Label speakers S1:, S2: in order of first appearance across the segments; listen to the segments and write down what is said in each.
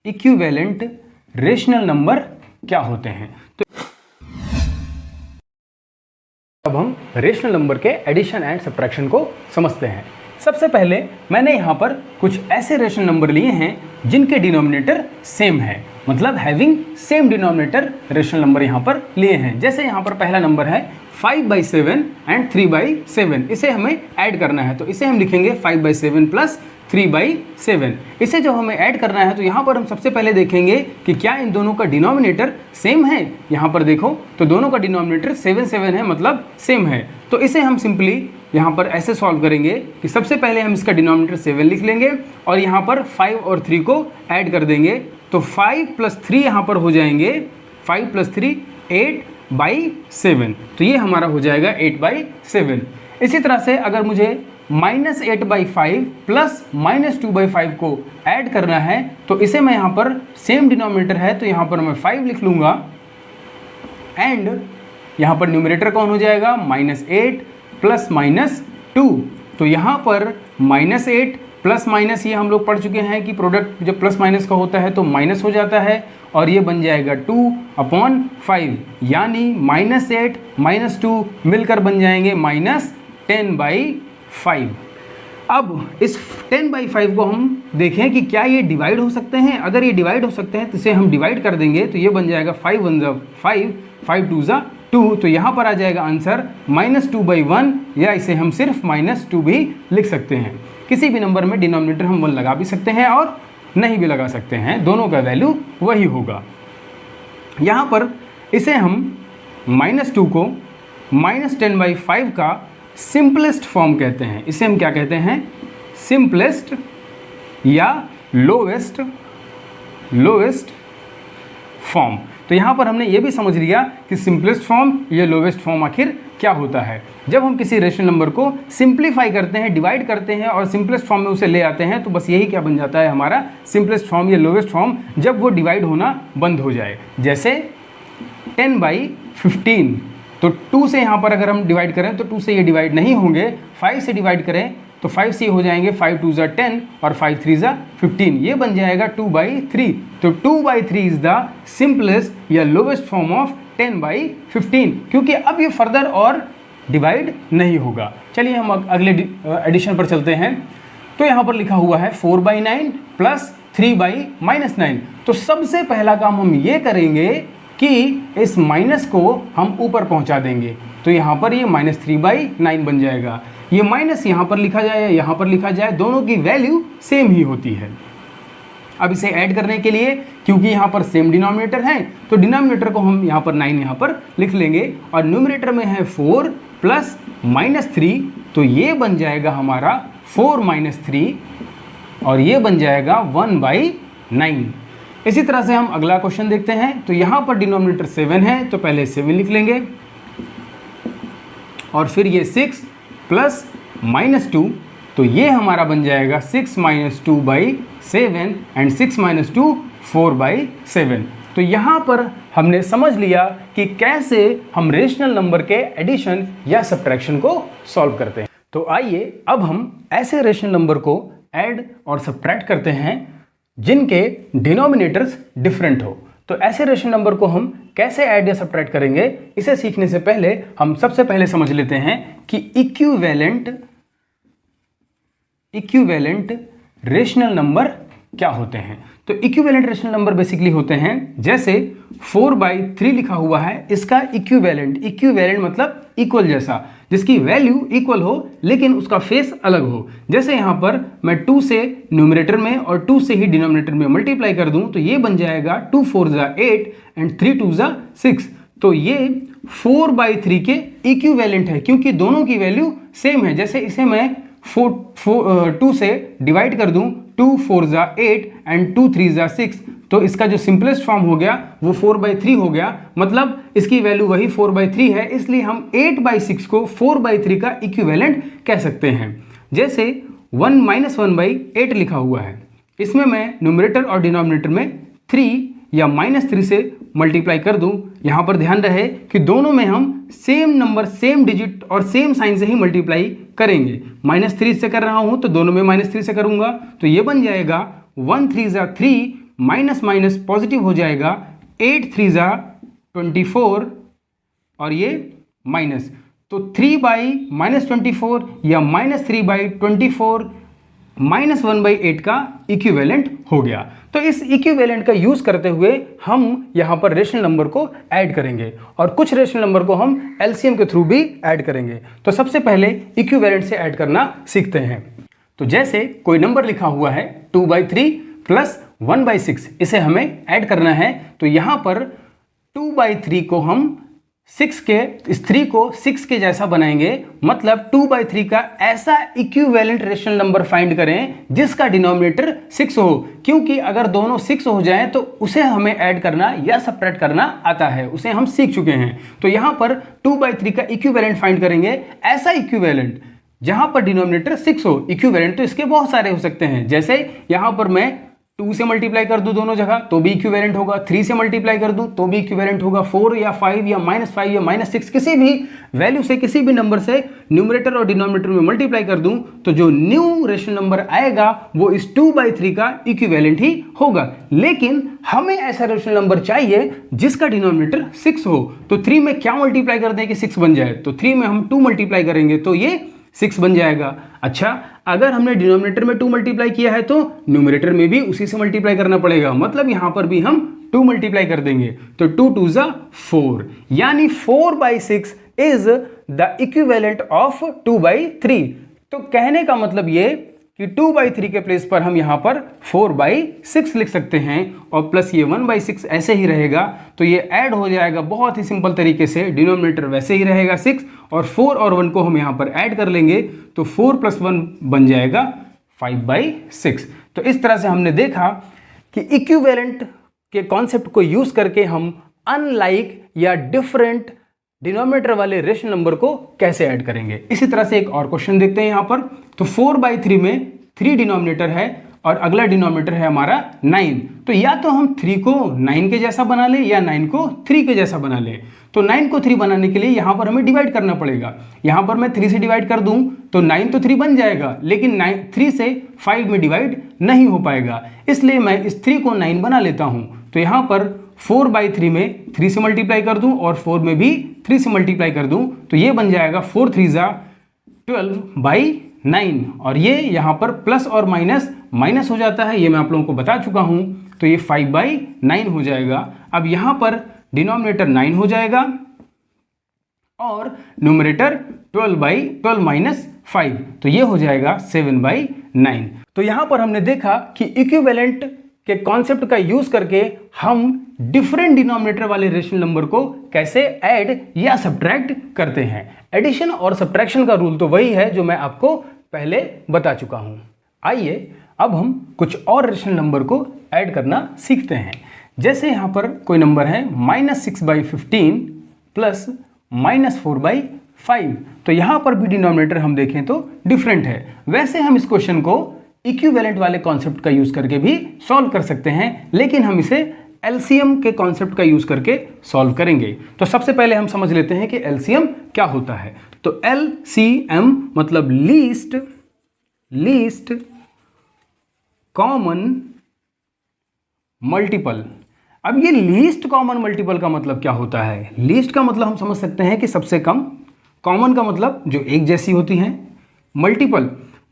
S1: Equivalent rational number क्या होते हैं। तो अब हम रेशनल नंबर के एडिशन एंड सब्ट्रैक्शन को समझते हैं। सबसे पहले मैंने यहाँ पर कुछ ऐसे रेशनल नंबर लिए हैं जिनके डिनोमिनेटर सेम है, मतलब having same denominator rational number यहाँ पर लिए हैं। जैसे यहाँ पर पहला नंबर है 5/7 एंड 3/7, इसे हमें ऐड करना है, तो इसे हम लिखेंगे 5/7 प्लस 3/7। इसे जो हमें ऐड करना है तो यहाँ पर हम सबसे पहले देखेंगे कि क्या इन दोनों का डिनोमिनेटर सेम है। यहाँ पर देखो तो दोनों का डिनोमिनेटर 7 है, मतलब सेम है। तो इसे हम सिंपली यहाँ पर ऐसे सॉल्व करेंगे कि सबसे पहले हम इसका डिनोमिनेटर 7 लिख लेंगे और यहाँ पर 5 और 3 को ऐड कर देंगे, तो 5 + 3 यहाँ पर हो जाएंगे 5 + 3 8/7, तो ये हमारा हो जाएगा 8/7। इसी तरह से अगर मुझे -8/5 प्लस -2/5 को ऐड करना है तो इसे मैं यहाँ पर सेम डिनोमिनेटर है तो यहाँ पर मैं 5 लिख लूँगा एंड यहाँ पर न्यूमरेटर कौन हो जाएगा -8 प्लस -2, तो यहाँ पर -8 प्लस माइनस ये हम लोग पढ़ चुके हैं कि प्रोडक्ट जब प्लस माइनस का होता है तो माइनस हो जाता है और ये बन जाएगा 2/5, यानी -8 -2 मिलकर बन जाएंगे -10/5। अब इस 10/5 को हम देखें कि क्या ये डिवाइड हो सकते हैं। अगर ये डिवाइड हो सकते हैं तो इसे हम डिवाइड कर देंगे, तो ये बन जाएगा 5 1 5 5 2 2, तो यहाँ पर आ जाएगा आंसर -2/1, या इसे हम सिर्फ -2 भी लिख सकते हैं। किसी भी नंबर में डिनोमिनेटर हम 1 लगा भी सकते हैं और नहीं भी लगा सकते हैं, दोनों का वैल्यू वही होगा। यहाँ पर इसे हम -2 को -10/5 का सिंपलेस्ट फॉर्म कहते हैं। इसे हम क्या कहते हैं, सिंपलेस्ट या लोवेस्ट फॉर्म। तो यहाँ पर हमने ये भी समझ लिया कि सिंपलेस्ट फॉर्म या लोवेस्ट फॉर्म आखिर क्या होता है। जब हम किसी रेशनल नंबर को सिंप्लीफाई करते हैं, डिवाइड करते हैं और सिंपलेस्ट फॉर्म में उसे ले आते हैं, तो बस यही क्या बन जाता है हमारा सिंपलेस्ट फॉर्म या लोवेस्ट फॉर्म, जब वो डिवाइड होना बंद हो जाए। जैसे 10/15, तो 2 से यहाँ पर अगर हम डिवाइड करें तो 2 से ये डिवाइड नहीं होंगे, 5 से डिवाइड करें तो 5 से हो जाएंगे 5 2 10 और 5 3 15, ये बन जाएगा 2/3। तो 2/3 इज द सिंपलेस्ट या लोवेस्ट फॉर्म ऑफ 10/15, क्योंकि अब ये फर्दर और डिवाइड नहीं होगा। चलिए हम अगले एडिशन पर चलते हैं। तो यहाँ पर लिखा हुआ है 4/9 प्लस 3/-9। तो सबसे पहला काम हम ये करेंगे कि इस माइनस को हम ऊपर पहुँचा देंगे, तो यहाँ पर ये -3/9 बन जाएगा। ये माइनस यहाँ पर लिखा जाए या यहाँ पर लिखा जाए, दोनों की वैल्यू सेम ही होती है। अब इसे ऐड करने के लिए, क्योंकि यहाँ पर सेम डिनोमिनेटर है, तो डिनोमिनेटर को हम यहाँ पर 9 यहाँ पर लिख लेंगे और न्यूमरेटर में है 4 प्लस -3, तो ये बन जाएगा हमारा 4 - 3 और ये बन जाएगा 1/9। इसी तरह से हम अगला क्वेश्चन देखते हैं। तो यहाँ पर डिनोमिनेटर 7 है, तो पहले 7 लिख लेंगे और फिर ये 6 प्लस -2, तो ये हमारा बन जाएगा 6 - 2/7 एंड 6 - 2 4/7। तो यहाँ पर हमने समझ लिया कि कैसे हम रेशनल नंबर के एडिशन या सब्ट्रैक्शन को सॉल्व करते हैं। तो आइए अब हम ऐसे रेशनल नंबर को ऐड और सब्ट्रैक्ट करते हैं जिनके डिनोमिनेटर्स डिफरेंट हो। तो ऐसे रेशनल नंबर को हम कैसे ऐड या सब्ट्रैक्ट करेंगे, इसे सीखने से पहले हम सबसे पहले समझ लेते हैं कि इक्विवेलेंट रेशनल नंबर क्या होते हैं। तो इक्विवेलेंट रेशनल नंबर बेसिकली होते हैं, जैसे 4/3 लिखा हुआ है, इसका इक्विवेलेंट मतलब इक्वल जैसा, जिसकी वैल्यू इक्वल हो लेकिन उसका फेस अलग हो। जैसे यहाँ पर मैं 2 से न्यूमरेटर में और 2 से ही डिनोमिनेटर में मल्टीप्लाई कर दूं, तो ये बन जाएगा 2 4 8 एंड 3 2 6, तो ये 4/3 के इक्विवेलेंट है, क्योंकि दोनों की वैल्यू सेम है। जैसे इसे मैं 2 से डिवाइड कर दूं, 2 4 8 एंड 2 3 6, तो इसका जो सिंपलेस्ट फॉर्म हो गया वो 4/3 हो गया, मतलब इसकी वैल्यू वही 4/3 है, इसलिए हम 8/6 को 4/3 का इक्विवेलेंट कह सकते हैं। जैसे 1 - 1/8 लिखा हुआ है, इसमें मैं न्यूमरेटर और डिनोमिनेटर में 3 या -3 से मल्टीप्लाई कर दूं। यहाँ पर ध्यान रहे कि दोनों में हम सेम नंबर, सेम डिजिट और सेम साइन से ही मल्टीप्लाई करेंगे। -3 से कर रहा हूँ तो दोनों में -3 से करूँगा, तो ये बन जाएगा 1 3 3 माइनस माइनस पॉजिटिव हो जाएगा, 8 3 जा 24 और ये माइनस, तो 3/-24 या -3/24 -1/8 का इक्विवेलेंट हो गया। तो इस इक्विवेलेंट का यूज करते हुए हम यहां पर रेशनल नंबर को ऐड करेंगे और कुछ रेशनल नंबर को हम एलसीएम के थ्रू भी ऐड करेंगे। तो सबसे पहले इक्विवेलेंट से ऐड करना सीखते हैं। तो जैसे कोई नंबर लिखा हुआ है 2/3 प्लस 1/6, इसे हमें ऐड करना है। तो यहां पर 2/3 को हम 3 को 6 के जैसा बनाएंगे, मतलब 2/3 का ऐसा इक्विवेलेंट रेशनल नंबर फाइंड करें जिसका डिनोमिनेटर 6 हो, क्योंकि अगर दोनों 6 हो जाएं तो उसे हमें ऐड करना या सब्ट्रैक्ट करना आता है, उसे हम सीख चुके हैं। तो यहां पर 2/3 का इक्विवेलेंट फाइंड करेंगे, ऐसा इक्विवेलेंट जहां पर डिनोमिनेटर 6 हो। इक्विवेलेंट तो इसके बहुत सारे हो सकते हैं, जैसे यहां पर मैं 2 से मल्टीप्लाई कर दूं दोनों जगह तो भी इक्विवेलेंट होगा, 3 से मल्टीप्लाई कर दूं तो भी इक्विवेलेंट होगा, 4 या 5 या -5 या -6 किसी भी वैल्यू से, किसी भी नंबर से न्यूमरेटर और डिनोमिनेटर में मल्टीप्लाई कर दूं तो जो न्यू रेशनल नंबर आएगा वो इस 2/3 का इक्विवेलेंट ही होगा। लेकिन हमें ऐसा रेशनल नंबर चाहिए जिसका डिनोमिनेटर 6 हो। तो 3 में क्या मल्टीप्लाई कर दें कि 6 बन जाए, तो 3 में हम 2 मल्टीप्लाई करेंगे तो ये 6 बन जाएगा। अच्छा, अगर हमने डिनोमिनेटर में 2 मल्टीप्लाई किया है तो न्यूमरेटर में भी उसी से मल्टीप्लाई करना पड़ेगा, मतलब यहां पर भी हम 2 मल्टीप्लाई कर देंगे तो 2 2 जा 4, यानी 4/6 इज द इक्विवेलेंट ऑफ 2/3। तो कहने का मतलब ये कि 2/3 के प्लेस पर हम यहां पर 4/6 लिख सकते हैं और प्लस ये 1/6 ऐसे ही रहेगा। तो ये ऐड हो जाएगा बहुत ही सिंपल तरीके से, डिनोमिनेटर वैसे ही रहेगा 6 और 4 और 1 को हम यहां पर ऐड कर लेंगे तो 4 + 1 बन जाएगा 5/6। तो इस तरह से हमने देखा कि इक्विवेलेंट के कॉन्सेप्ट को यूज करके हम अनलाइक या डिफरेंट डिनोमिनेटर वाले रेशनल नंबर को कैसे ऐड करेंगे। इसी तरह से एक और क्वेश्चन देखते हैं यहां पर। तो 4/3 में 3 डिनोमिनेटर है और अगला डिनोमिनेटर है हमारा 9। तो या तो हम 3 को 9 के जैसा बना लें या 9 को 3 के जैसा बना लें। तो 9 को 3 बनाने के लिए यहां पर हमें डिवाइड करना पड़ेगा। यहां पर मैं 3 से डिवाइड कर दूं तो 9 तो 3 बन जाएगा, लेकिन 3 से 5 में डिवाइड नहीं हो पाएगा, इसलिए मैं इस 3 को 9 बना लेता हूं। तो यहां पर 4/3 में 3 से मल्टीप्लाई कर दूं और 4 में भी 3 से मल्टीप्लाई कर दूं तो ये बन जाएगा 4 3 जा 12/9 और ये यहां पर प्लस और माइनस हो जाता है, ये मैं आप लोगों को बता चुका हूं। तो ये 5/9 हो जाएगा। अब यहां पर डिनोमिनेटर 9 हो जाएगा और न्यूमरेटर 12/12 - 5, तो ये हो जाएगा 7/9। तो यहां पर हमने देखा कि इक्विवेलेंट के कॉन्सेप्ट का यूज करके हम डिफरेंट डिनोमिनेटर वाले रेशनल नंबर को कैसे ऐड या सब्ट्रैक्ट करते हैं। एडिशन और सब्ट्रैक्शन का रूल तो वही है जो मैं आपको पहले बता चुका हूं। आइए अब हम कुछ और रेशनल नंबर को ऐड करना सीखते हैं। जैसे यहां पर कोई नंबर है -6/15 प्लस -4/5। तो यहां पर भी डिनोमिनेटर हम देखें तो डिफरेंट है। वैसे हम इस क्वेश्चन को इक्विवेलेंट वाले कॉन्सेप्ट का यूज करके भी सॉल्व कर सकते हैं, लेकिन हम इसे एलसीएम के कॉन्सेप्ट का यूज करके सॉल्व करेंगे। तो सबसे पहले हम समझ लेते हैं कि एलसीएम क्या होता है। तो एलसीएम मतलब लीस्ट कॉमन मल्टीपल। अब ये लीस्ट कॉमन मल्टीपल का मतलब क्या होता है? लीस्ट का मतलब हम समझ सकते हैं कि सबसे कम, कॉमन का मतलब जो एक जैसी होती हैं,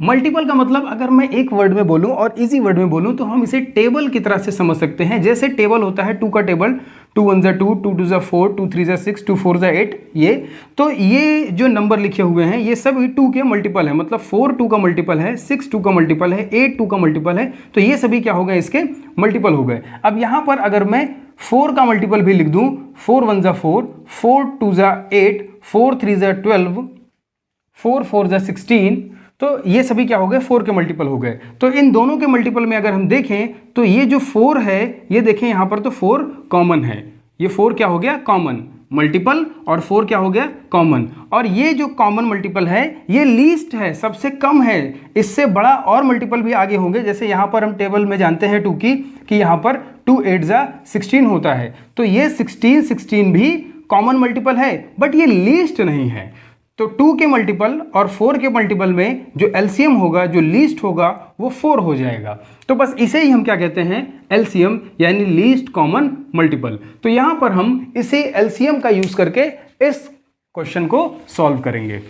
S1: मल्टीपल का मतलब अगर मैं एक वर्ड में बोलूं और इजी वर्ड में बोलूं तो हम इसे टेबल की तरह से समझ सकते हैं। जैसे टेबल होता है 2 का टेबल, 2 1 जा 2, 2 2 जा 4, 2 3 जा 6, 2 4 जा 8। ये जो नंबर लिखे हुए हैं ये सभी 2 के मल्टीपल है, मतलब 4 2 का मल्टीपल है, 6 2 का मल्टीपल है, 8 2 का मल्टीपल है। तो ये सभी क्या हो गए? इसके मल्टीपल हो गए। अब यहाँ पर अगर मैं 4 का मल्टीपल भी लिख दूं, 4 1 जा 4, 4 2 जा 8, 4 3 जा 12, 4 4 जा 16, तो ये सभी क्या हो गए? 4 के मल्टीपल हो गए। तो इन दोनों के मल्टीपल में अगर हम देखें तो ये जो 4 है, ये देखें यहाँ पर तो 4 कॉमन है, ये 4 क्या हो गया? कॉमन मल्टीपल, और 4 क्या हो गया? कॉमन। और ये जो कॉमन मल्टीपल है ये लीस्ट है, सबसे कम है। इससे बड़ा और मल्टीपल भी आगे होंगे, जैसे यहाँ पर हम टेबल में जानते हैं 2 की कि यहाँ पर 2 8 जा 16 होता है। तो ये 16 भी कॉमन मल्टीपल है, बट ये लीस्ट नहीं है। तो 2 के मल्टीपल और 4 के मल्टीपल में जो एलसीएम होगा, जो लीस्ट होगा, वो 4 हो जाएगा। तो बस इसे ही हम क्या कहते हैं, एलसीएम यानी लीस्ट कॉमन मल्टीपल। तो यहां पर हम इसे एलसीएम का यूज करके इस क्वेश्चन को सॉल्व करेंगे।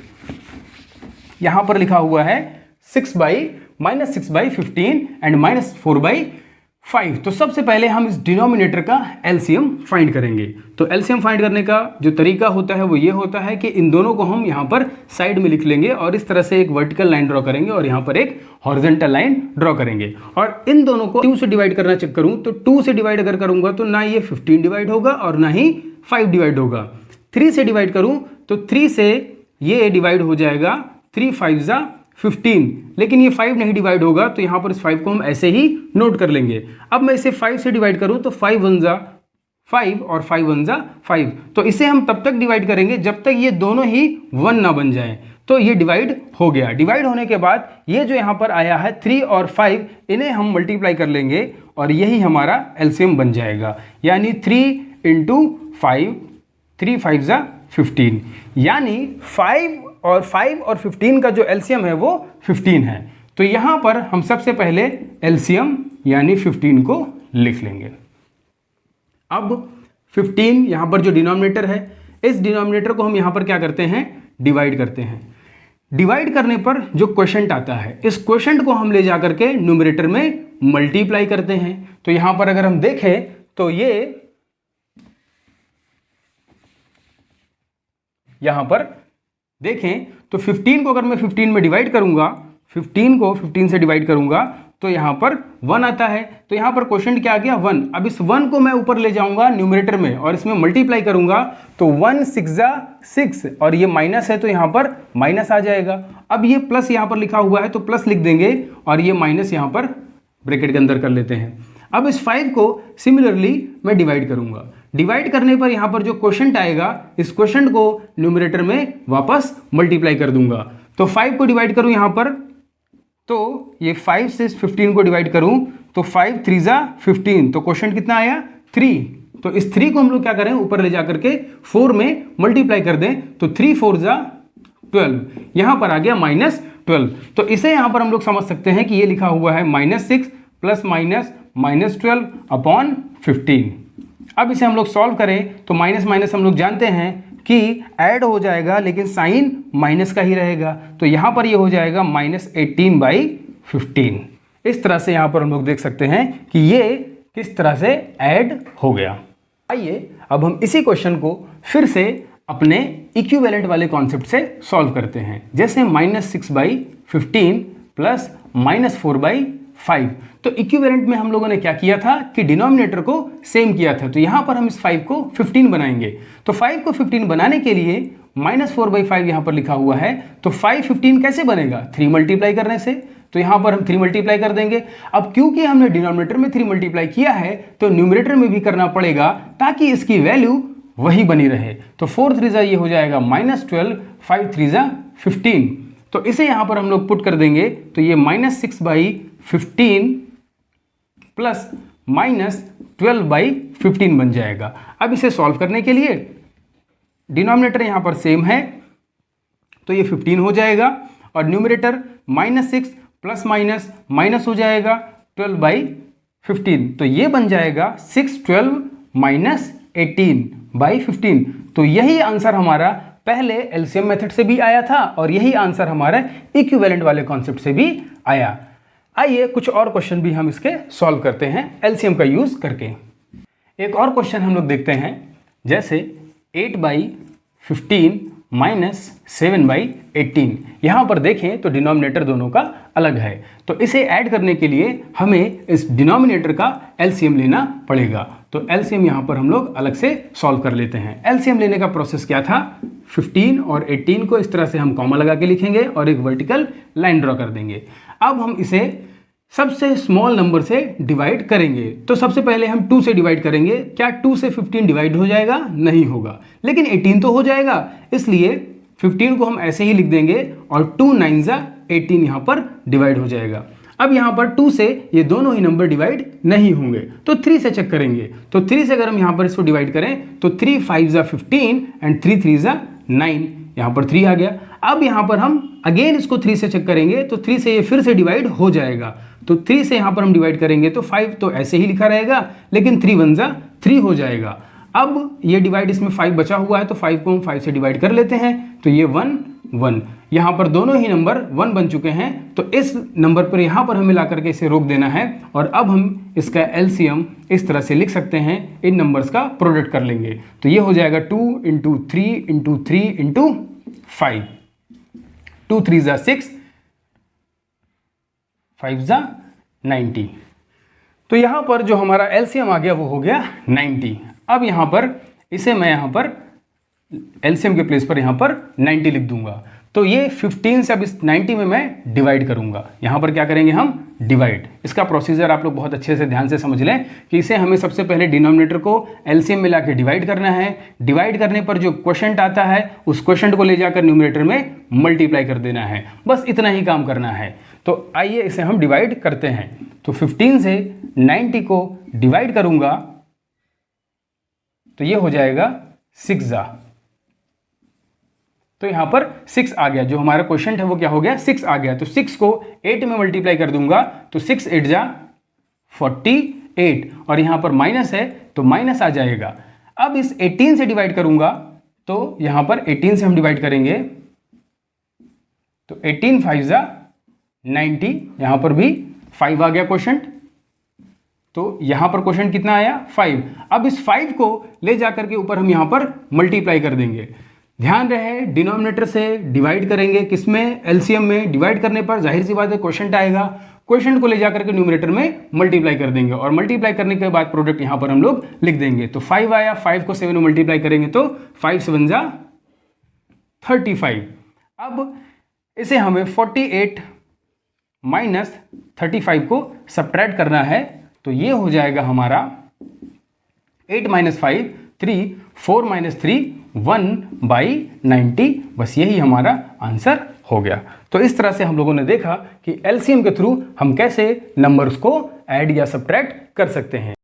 S1: यहां पर लिखा हुआ है -6/15 एंड -4/5। तो सबसे पहले हम इस डिनोमिनेटर का एलसीएम फाइंड करेंगे। तो एलसीएम फाइंड करने का जो तरीका होता है वो ये होता है कि इन दोनों को हम यहाँ पर साइड में लिख लेंगे और इस तरह से एक वर्टिकल लाइन ड्रॉ करेंगे और यहाँ पर एक हॉरिजॉन्टल लाइन ड्रॉ करेंगे। और इन दोनों को 2 से डिवाइड करना चेक करूँ तो 2 से डिवाइड अगर करूँगा तो ना ये 15 डिवाइड होगा और ना ही 5 डिवाइड होगा। 3 से डिवाइड करूँ तो 3 से ये डिवाइड हो जाएगा, 3 5 जा 15, लेकिन ये 5 नहीं डिवाइड होगा, तो यहाँ पर इस 5 को हम ऐसे ही नोट कर लेंगे। अब मैं इसे 5 से डिवाइड करूँ तो 5 1 जा 5 और 5 1 जा 5। तो इसे हम तब तक डिवाइड करेंगे जब तक ये दोनों ही 1 ना बन जाए। तो ये डिवाइड हो गया। डिवाइड होने के बाद ये जो यहाँ पर आया है 3 और 5, इन्हें हम मल्टीप्लाई कर लेंगे और यही हमारा एलसीएम बन जाएगा, यानी 3 × 5, 3 5 जा 15, यानी 5 और 15 का जो एलसीएम है वो 15 है। तो यहां पर हम सबसे पहले एलसीएम यानी 15 को लिख लेंगे। अब 15 यहां पर जो डिनोमिनेटर है, इस डिनोमिनेटर को हम यहां पर क्या करते हैं, डिवाइड करते हैं। डिवाइड करने पर जो क्वोशंट आता है, इस क्वोशंट को हम ले जाकर के न्यूमरेटर में मल्टीप्लाई करते हैं। तो यहां पर अगर हम देखें तो ये यहां पर देखें तो 15 को अगर मैं 15 में डिवाइड करूंगा, 15 को 15 से डिवाइड करूंगा तो यहां पर 1 आता है। तो यहां पर क्वोशंट क्या आ गया, 1। अब इस 1 को मैं ऊपर ले जाऊंगा न्यूमरेटर में और इसमें मल्टीप्लाई करूंगा तो 1 6 जा 6 और ये माइनस है तो यहां पर माइनस आ जाएगा। अब ये प्लस यहां पर लिखा हुआ है तो प्लस लिख देंगे और ये माइनस यहां पर ब्रैकेट के अंदर कर लेते हैं। अब इस 5 को सिमिलरली मैं डिवाइड करूंगा। डिवाइड करने पर यहां पर जो क्वोशंट आएगा, इस क्वोशंट को न्यूमरेटर में वापस मल्टीप्लाई कर दूंगा। तो 5 को डिवाइड करूं यहां पर, तो ये 5 से 15 को डिवाइड करूं तो 5 3 जा 15, तो क्वोशंट कितना आया 3। तो इस 3 को हम लोग क्या करें, ऊपर ले जाकर के 4 में मल्टीप्लाई कर दें तो 3 4 जा 12, यहां पर आ गया -12। तो इसे यहां पर हम लोग समझ सकते हैं कि ये लिखा हुआ है -6 प्लस -12 अपॉन 15। अब इसे हम लोग सॉल्व करें तो माइनस माइनस हम लोग जानते हैं कि ऐड हो जाएगा लेकिन साइन माइनस का ही रहेगा। तो यहां पर ये हो जाएगा -18/15। इस तरह से यहां पर हम लोग देख सकते हैं कि ये किस तरह से ऐड हो गया। आइए अब हम इसी क्वेश्चन को फिर से अपने इक्विवेलेंट वाले कॉन्सेप्ट से सॉल्व करते हैं। जैसे -6/15 प्लस -4/5। तो इक्विवेलेंट में हम लोगों ने क्या किया था कि डिनोमिनेटर को सेम किया था। तो यहां पर हम इस 5 को 15 बनाएंगे। तो 5 को 15 बनाने के लिए -4/5 यहां पर लिखा हुआ है। तो 5 15 कैसे बनेगा, 3 मल्टीप्लाई करने से। तो यहां पर हम 3 मल्टीप्लाई कर देंगे। अब क्योंकि हमने डिनोमिनेटर में 3 मल्टीप्लाई किया है तो न्यूमरेटर में भी करना पड़ेगा ताकि इसकी वैल्यू वही बनी रहे। तो 4 3 जा ये हो जाएगा -12, 5 3 जा 15। तो इसे यहां पर हम लोग पुट कर देंगे तो ये -6/15 प्लस -12/15 बन जाएगा। अब इसे सॉल्व करने के लिए डिनोमिनेटर यहां पर सेम है तो ये 15 हो जाएगा और न्यूमरेटर -6 प्लस माइनस हो जाएगा 12/15। तो ये बन जाएगा 6 12 -18/15। तो यही आंसर हमारा पहले एलसीएम मेथड से भी आया था और यही आंसर हमारे इक्विवेलेंट वाले कॉन्सेप्ट से भी आया। आइए कुछ और क्वेश्चन भी हम इसके सॉल्व करते हैं एलसीएम का यूज करके। एक और क्वेश्चन हम लोग देखते हैं, जैसे 8/15 -7/18। यहां पर देखें तो डिनोमिनेटर दोनों का अलग है। तो इसे ऐड करने के लिए हमें इस डिनोमिनेटर का एलसीएम लेना पड़ेगा। तो एलसीएम यहां पर हम लोग अलग से सॉल्व कर लेते हैं। एलसीएम लेने का प्रोसेस क्या था, 15 और 18 को इस तरह से हम कॉमा लगा के लिखेंगे और एक वर्टिकल लाइन ड्रॉ कर देंगे। अब हम इसे सबसे स्मॉल नंबर से डिवाइड करेंगे। तो सबसे पहले हम 2 से डिवाइड करेंगे। क्या 2 से 15 डिवाइड हो जाएगा, नहीं होगा, लेकिन 18 तो हो जाएगा। इसलिए 15 को हम ऐसे ही लिख देंगे और 2 9 जा 18 यहां पर डिवाइड हो जाएगा। अब यहां पर 2 से ये दोनों ही नंबर डिवाइड नहीं होंगे तो 3 से चेक करेंगे। तो 3 से अगर हम यहां पर इसको डिवाइड करें तो 3 5 जा 15 एंड 3 3 जा 9, यहाँ पर 3 आ गया। अब यहाँ पर हम अगेन इसको 3 से चेक करेंगे तो 3 से ये फिर से डिवाइड हो जाएगा, तो 3 से यहाँ पर हम डिवाइड करेंगे तो 5 तो ऐसे ही लिखा रहेगा, लेकिन 3 1 जा 3 हो जाएगा। अब ये डिवाइड इसमें 5 बचा हुआ है तो 5 को हम 5 से डिवाइड कर लेते हैं, तो ये 1 1, यहाँ पर दोनों ही नंबर 1 बन चुके हैं, तो इस नंबर पर यहाँ पर हमें ला करके इसे रोक देना है और अब हम इसका एलसीएम इस तरह से लिख सकते हैं, इन नंबर्स का प्रोडक्ट कर लेंगे। तो ये हो जाएगा 2 × 3 × 3 × 5, 2 3 जा 6, 5 जा 90। तो यहाँ पर जो हमारा एलसीएम आ गया वो हो गया 90। अब यहाँ पर इसे मैं यहाँ पर एलसीएम के प्लेस पर यहाँ पर 90 लिख दूंगा, तो ये 15 से अब इस 90 में मैं डिवाइड करूंगा। यहाँ पर क्या करेंगे हम डिवाइड, इसका प्रोसीजर आप लोग बहुत अच्छे से ध्यान से समझ लें कि इसे हमें सबसे पहले डिनोमिनेटर को एलसीएम मिला के डिवाइड करना है। डिवाइड करने पर जो क्वोशंट आता है उस क्वोशंट को ले जाकर न्यूमरेटर में मल्टीप्लाई कर देना है, बस इतना ही काम करना है। तो आइए इसे हम डिवाइड करते हैं। तो 15 से 90 को डिवाइड करूंगा तो ये हो जाएगा 6 जा, तो यहां पर 6 आ गया, जो हमारा क्वेश्चन है वो क्या हो गया 6 आ गया। तो 6 को 8 में मल्टीप्लाई कर दूंगा तो 6 8 जा 48, और यहां पर माइनस है तो माइनस आ जाएगा। अब इस 18 से डिवाइड करूंगा तो यहां पर 18 से हम डिवाइड करेंगे तो 18 5 जा 90, यहां पर भी 5 आ गया क्वेश्चन, तो यहां पर क्वेश्चन कितना आया 5। अब इस 5 को ले जाकर के ऊपर हम यहां पर मल्टीप्लाई कर देंगे। ध्यान रहे डिनोमिनेटर से डिवाइड करेंगे, किसमें एलसीएम में। डिवाइड करने पर जाहिर सी बात है क्वोशंट आएगा, क्वोशंट को ले जाकर के न्यूमरेटर में मल्टीप्लाई कर देंगे और मल्टीप्लाई करने के बाद प्रोडक्ट यहां पर हम लोग लिख देंगे। तो 5 आया, 5 को 7 में मल्टीप्लाई करेंगे तो 5 7 जा 35। अब इसे हमें 48 माइनस 35 को सब्ट्रैक्ट करना है, तो ये हो जाएगा हमारा 8 - 5 3, 4 - 3 1/90। बस यही हमारा आंसर हो गया। तो इस तरह से हम लोगों ने देखा कि एलसीएम के थ्रू हम कैसे नंबर्स को ऐड या सब्ट्रैक्ट कर सकते हैं।